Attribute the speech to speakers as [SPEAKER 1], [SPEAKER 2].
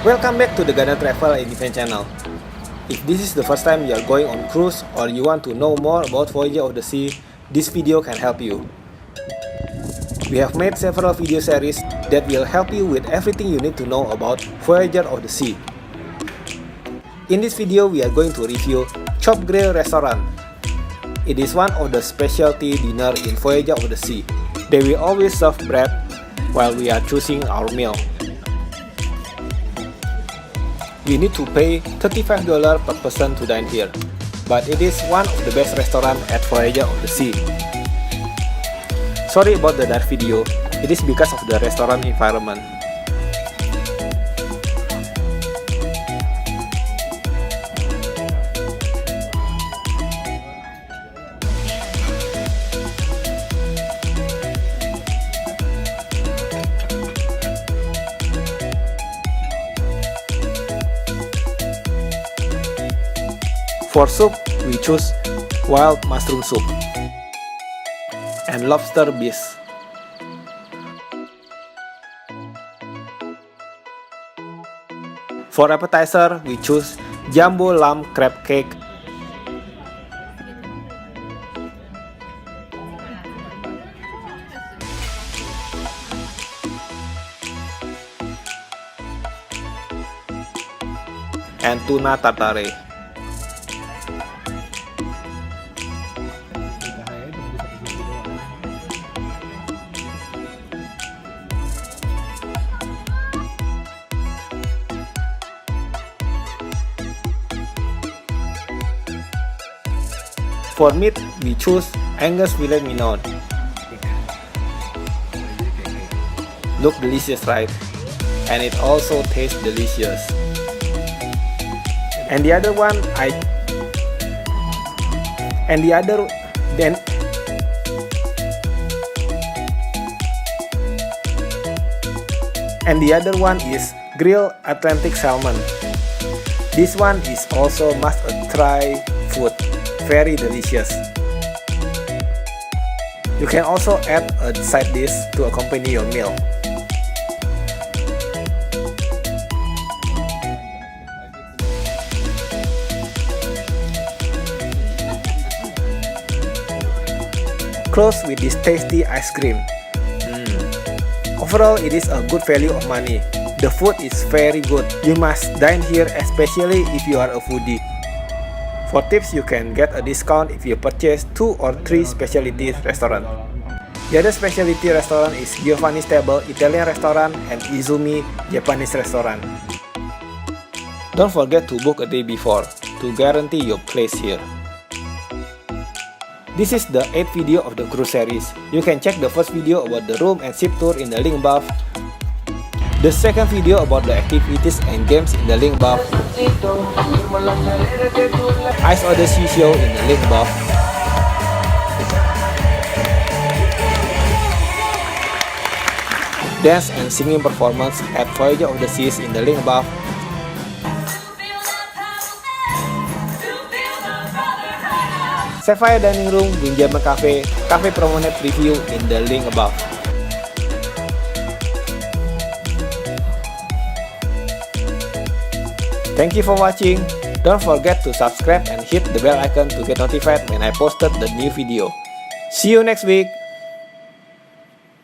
[SPEAKER 1] Welcome back to the Garden Travel and Event channel. If this is the first time you are going on cruise or you want to know more about Voyager of the Sea, this video can help you. We have made several video series that will help you with everything you need to know about Voyager of the Sea. In this video, we are going to review Chop Grill Restaurant. It is one of the specialty dinner in Voyager of the Sea. They will always serve bread while we are choosing our meal. We need to pay $35 per person to dine here, but it is one of the best restaurants at Voyager of the Sea. Sorry about the dark video, it is because of the restaurant environment. For soup, we choose wild mushroom soup and lobster bisque. For appetizer, we choose jumbo lamb crab cake and tuna tartare. For meat, we choose Angus filet mignon. Look delicious, right? And it also tastes delicious. And the other one is grilled Atlantic salmon. This one is also must-try food. Very delicious. You can also add a side dish to accompany your meal. Close with this tasty ice cream. Overall, it is a good value of money. The food is very good. You must dine here, especially if you are a foodie. For tips, you can get a discount if you purchase 2 or 3 specialty restaurants. The other specialty restaurant is Giovanni's Table Italian restaurant and Izumi Japanese restaurant. Don't forget to book a day before to guarantee your place here. This is the 8th video of the cruise series. You can check the first video about the room and ship tour in the link above. The second video about the activities and games in the link above. Ice Odyssey show in the link above. Dance and singing performance at Voyager of the Seas in the link above. Sapphire Dining Room, Windjammer Cafe, Cafe Promenade review in the link above. Thank you for watching. Don't forget to subscribe and hit the bell icon to get notified when I posted the new video. See you next week.